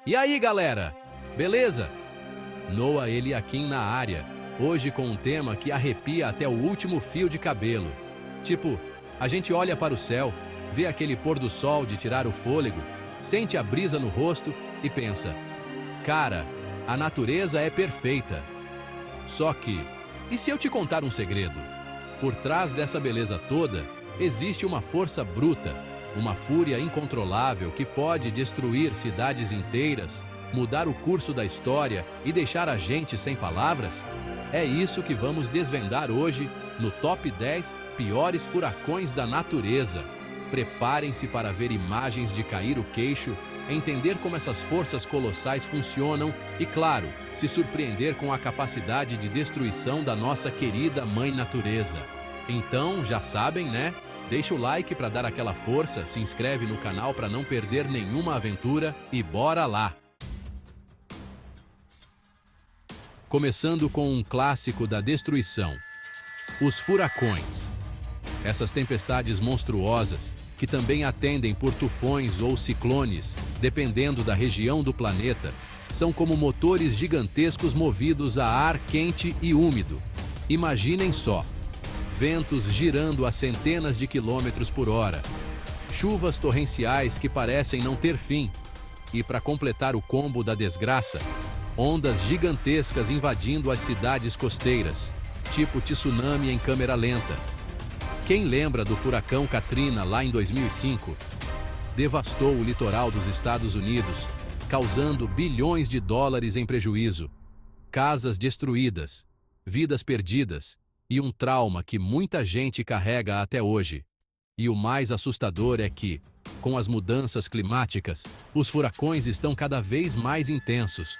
E aí, galera? Beleza? Noah Eliakim na área, hoje com um tema que arrepia até o último fio de cabelo. Tipo, a gente olha para o céu, vê aquele pôr do sol de tirar o fôlego, sente a brisa no rosto e pensa: cara, a natureza é perfeita. Só que, e se eu te contar um segredo? Por trás dessa beleza toda, existe uma força bruta, uma fúria incontrolável que pode destruir cidades inteiras, mudar o curso da história e deixar a gente sem palavras? É isso que vamos desvendar hoje no Top 10 Piores Furacões da Natureza. Preparem-se para ver imagens de cair o queixo, entender como essas forças colossais funcionam e, claro, se surpreender com a capacidade de destruição da nossa querida Mãe Natureza. Então, já sabem, né? Deixa o like para dar aquela força, se inscreve no canal para não perder nenhuma aventura e bora lá! Começando com um clássico da destruição: os furacões. Essas tempestades monstruosas, que também atendem por tufões ou ciclones, dependendo da região do planeta, são como motores gigantescos movidos a ar quente e úmido. Imaginem só: ventos girando a centenas de quilômetros por hora, chuvas torrenciais que parecem não ter fim, e para completar o combo da desgraça, ondas gigantescas invadindo as cidades costeiras, tipo tsunami em câmera lenta. Quem lembra do furacão Katrina lá em 2005? Devastou o litoral dos Estados Unidos, causando bilhões de dólares em prejuízo, casas destruídas, vidas perdidas e um trauma que muita gente carrega até hoje. E o mais assustador é que, com as mudanças climáticas, os furacões estão cada vez mais intensos.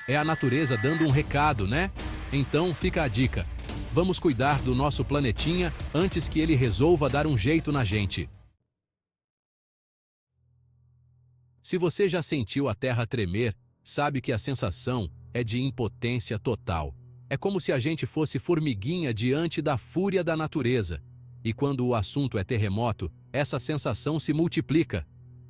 É a natureza dando um recado, né? Então fica a dica: vamos cuidar do nosso planetinha antes que ele resolva dar um jeito na gente. Se você já sentiu a terra tremer, sabe que a sensação é de impotência total. É como se a gente fosse formiguinha diante da fúria da natureza. E quando o assunto é terremoto, essa sensação se multiplica.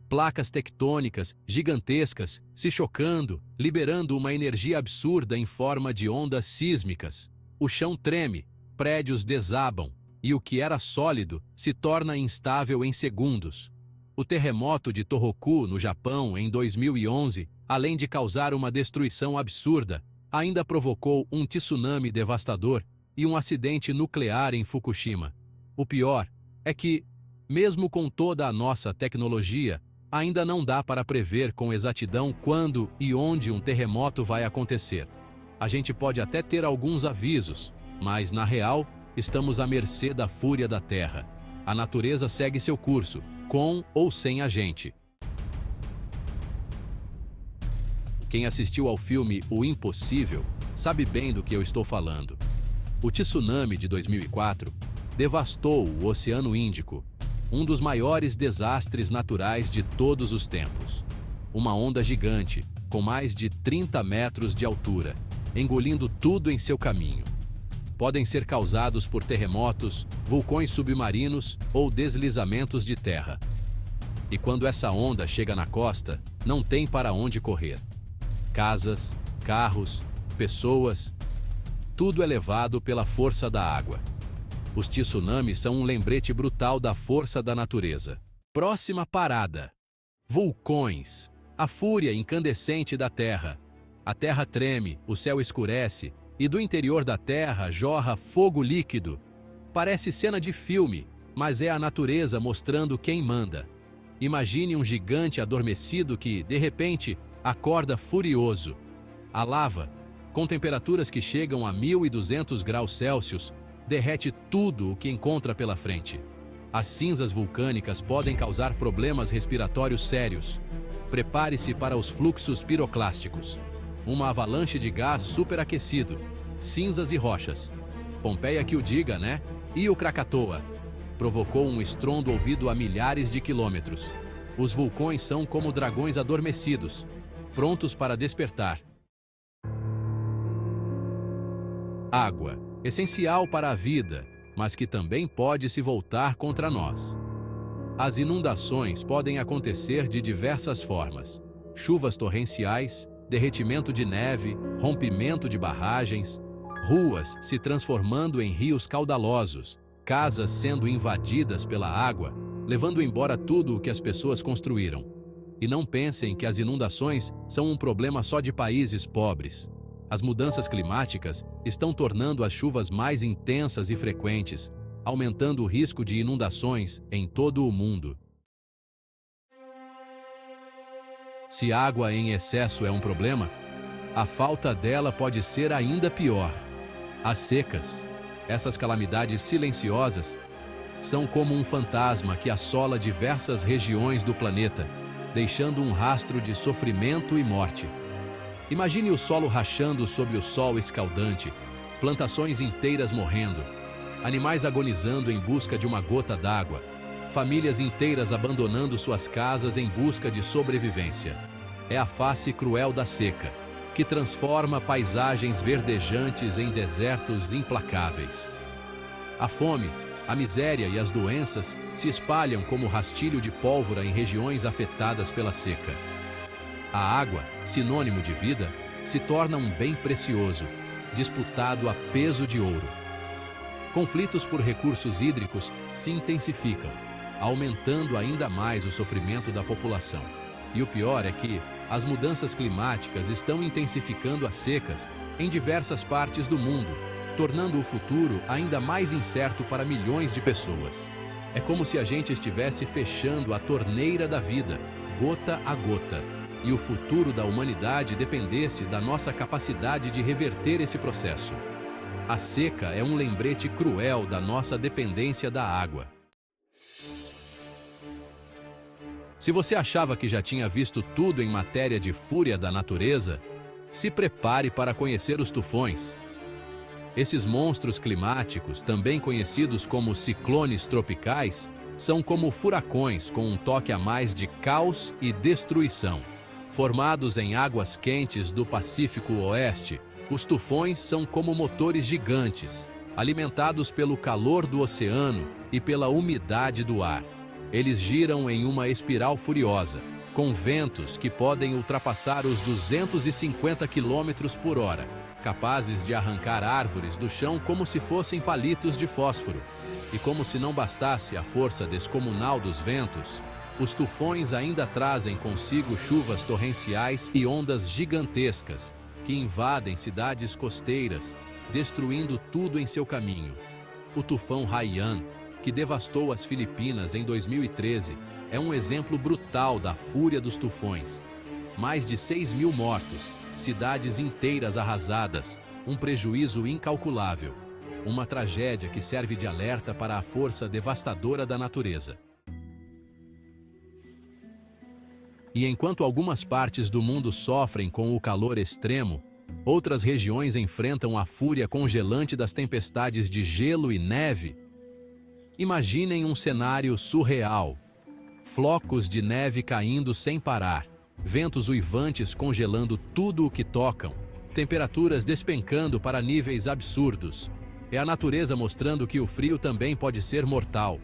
Placas tectônicas gigantescas se chocando, liberando uma energia absurda em forma de ondas sísmicas. O chão treme, prédios desabam, e o que era sólido se torna instável em segundos. O terremoto de Tohoku, no Japão, em 2011, além de causar uma destruição absurda, ainda provocou um tsunami devastador e um acidente nuclear em Fukushima. O pior é que, mesmo com toda a nossa tecnologia, ainda não dá para prever com exatidão quando e onde um terremoto vai acontecer. A gente pode até ter alguns avisos, mas, na real, estamos à mercê da fúria da Terra. A natureza segue seu curso, com ou sem a gente. Quem assistiu ao filme O Impossível sabe bem do que eu estou falando. O tsunami de 2004 devastou o Oceano Índico, um dos maiores desastres naturais de todos os tempos. Uma onda gigante, com mais de 30 metros de altura, engolindo tudo em seu caminho. Podem ser causados por terremotos, vulcões submarinos ou deslizamentos de terra. E quando essa onda chega na costa, não tem para onde correr. Casas, carros, pessoas, tudo é levado pela força da água. Os tsunamis são um lembrete brutal da força da natureza. Próxima parada: vulcões. A fúria incandescente da Terra. A Terra treme, o céu escurece, e do interior da Terra jorra fogo líquido. Parece cena de filme, mas é a natureza mostrando quem manda. Imagine um gigante adormecido que, de repente, acorda furioso. A lava, com temperaturas que chegam a 1200 graus Celsius, derrete tudo o que encontra pela frente. As cinzas vulcânicas podem causar problemas respiratórios sérios. Prepare-se para os fluxos piroclásticos. Uma avalanche de gás superaquecido, cinzas e rochas. Pompeia que o diga, né? E o Krakatoa provocou um estrondo ouvido a milhares de quilômetros. Os vulcões são como dragões adormecidos, prontos para despertar. Água, essencial para a vida, mas que também pode se voltar contra nós. As inundações podem acontecer de diversas formas. chuvas torrenciais, derretimento de neve, rompimento de barragens, ruas se transformando em rios caudalosos, casas sendo invadidas pela água, levando embora tudo o que as pessoas construíram. E não pensem que as inundações são um problema só de países pobres. As mudanças climáticas estão tornando as chuvas mais intensas e frequentes, aumentando o risco de inundações em todo o mundo. Se água em excesso é um problema, a falta dela pode ser ainda pior. As secas, essas calamidades silenciosas, são como um fantasma que assola diversas regiões do planeta, deixando um rastro de sofrimento e morte. Imagine o solo rachando sob o sol escaldante, plantações inteiras morrendo, animais agonizando em busca de uma gota d'água, famílias inteiras abandonando suas casas em busca de sobrevivência. É a face cruel da seca, que transforma paisagens verdejantes em desertos implacáveis. A fome, a miséria e as doenças se espalham como rastilho de pólvora em regiões afetadas pela seca. A água, sinônimo de vida, se torna um bem precioso, disputado a peso de ouro. Conflitos por recursos hídricos se intensificam, aumentando ainda mais o sofrimento da população. E o pior é que as mudanças climáticas estão intensificando as secas em diversas partes do mundo, tornando o futuro ainda mais incerto para milhões de pessoas. É como se a gente estivesse fechando a torneira da vida, gota a gota, e o futuro da humanidade dependesse da nossa capacidade de reverter esse processo. A seca é um lembrete cruel da nossa dependência da água. Se você achava que já tinha visto tudo em matéria de fúria da natureza, se prepare para conhecer os tufões. Esses monstros climáticos, também conhecidos como ciclones tropicais, são como furacões com um toque a mais de caos e destruição. Formados em águas quentes do Pacífico Oeste, os tufões são como motores gigantes, alimentados pelo calor do oceano e pela umidade do ar. Eles giram em uma espiral furiosa, com ventos que podem ultrapassar os 250 km por hora, capazes de arrancar árvores do chão como se fossem palitos de fósforo. E como se não bastasse a força descomunal dos ventos, os tufões ainda trazem consigo chuvas torrenciais e ondas gigantescas, que invadem cidades costeiras, destruindo tudo em seu caminho. O tufão Haiyan, que devastou as Filipinas em 2013, é um exemplo brutal da fúria dos tufões. Mais de 6.000 mortos, cidades inteiras arrasadas, um prejuízo incalculável. Uma tragédia que serve de alerta para a força devastadora da natureza. E enquanto algumas partes do mundo sofrem com o calor extremo, outras regiões enfrentam a fúria congelante das tempestades de gelo e neve. Imaginem um cenário surreal. Flocos de neve caindo sem parar, ventos uivantes congelando tudo o que tocam, temperaturas despencando para níveis absurdos. É a natureza mostrando que o frio também pode ser mortal.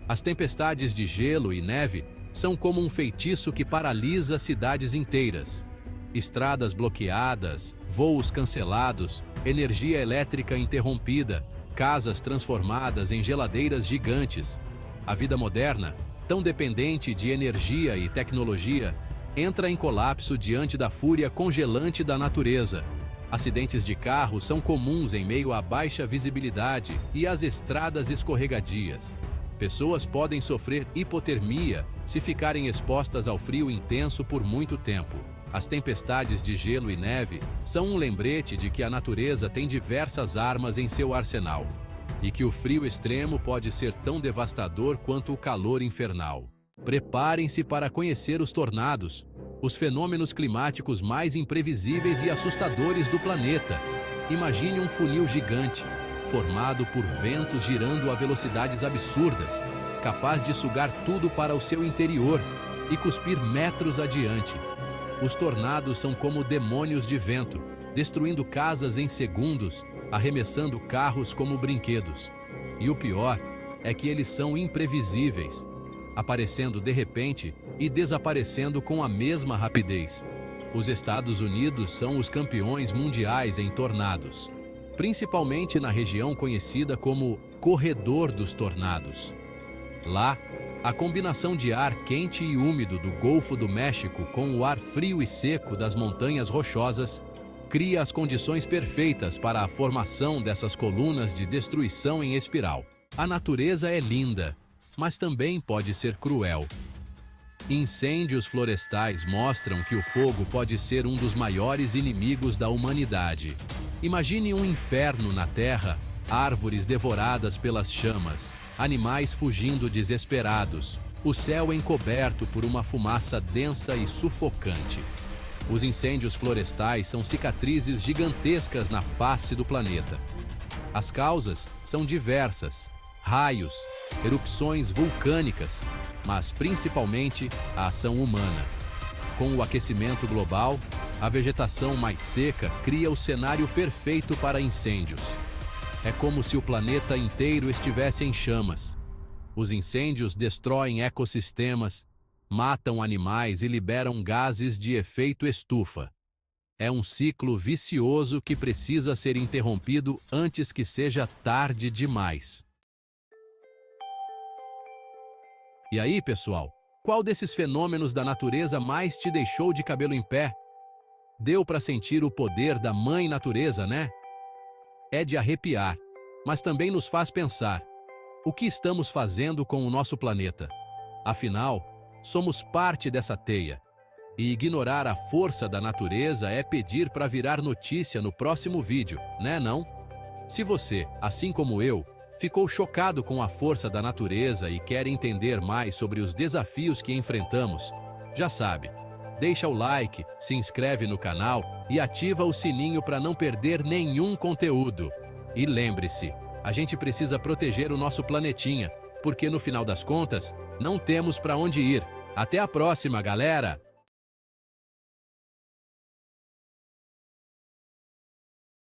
As tempestades de gelo e neve são como um feitiço que paralisa cidades inteiras. Estradas bloqueadas, voos cancelados, energia elétrica interrompida, casas transformadas em geladeiras gigantes. A vida moderna, tão dependente de energia e tecnologia, entra em colapso diante da fúria congelante da natureza. Acidentes de carro são comuns em meio à baixa visibilidade e às estradas escorregadias. Pessoas podem sofrer hipotermia se ficarem expostas ao frio intenso por muito tempo. As tempestades de gelo e neve são um lembrete de que a natureza tem diversas armas em seu arsenal e que o frio extremo pode ser tão devastador quanto o calor infernal. Preparem-se para conhecer os tornados, os fenômenos climáticos mais imprevisíveis e assustadores do planeta. Imagine um funil gigante, formado por ventos girando a velocidades absurdas, capaz de sugar tudo para o seu interior e cuspir metros adiante. Os tornados são como demônios de vento, destruindo casas em segundos, arremessando carros como brinquedos. E o pior é que eles são imprevisíveis, aparecendo de repente e desaparecendo com a mesma rapidez. Os Estados Unidos são os campeões mundiais em tornados, principalmente na região conhecida como Corredor dos Tornados. Lá, a combinação de ar quente e úmido do Golfo do México com o ar frio e seco das montanhas rochosas cria as condições perfeitas para a formação dessas colunas de destruição em espiral. A natureza é linda, mas também pode ser cruel. Incêndios florestais mostram que o fogo pode ser um dos maiores inimigos da humanidade. Imagine um inferno na Terra, árvores devoradas pelas chamas, animais fugindo desesperados, o céu encoberto por uma fumaça densa e sufocante. Os incêndios florestais são cicatrizes gigantescas na face do planeta. As causas são diversas: raios, erupções vulcânicas, mas principalmente a ação humana. Com o aquecimento global, a vegetação mais seca cria o cenário perfeito para incêndios. É como se o planeta inteiro estivesse em chamas. Os incêndios destroem ecossistemas, matam animais e liberam gases de efeito estufa. É um ciclo vicioso que precisa ser interrompido antes que seja tarde demais. E aí, pessoal, qual desses fenômenos da natureza mais te deixou de cabelo em pé? Deu para sentir o poder da Mãe Natureza, né? É de arrepiar, mas também nos faz pensar: o que estamos fazendo com o nosso planeta? Afinal, somos parte dessa teia. E ignorar a força da natureza é pedir para virar notícia no próximo vídeo, né não? Se você, assim como eu, ficou chocado com a força da natureza e quer entender mais sobre os desafios que enfrentamos, já sabe, deixa o like, se inscreve no canal e ativa o sininho para não perder nenhum conteúdo. E lembre-se, a gente precisa proteger o nosso planetinha, porque no final das contas, não temos para onde ir. Até a próxima, galera!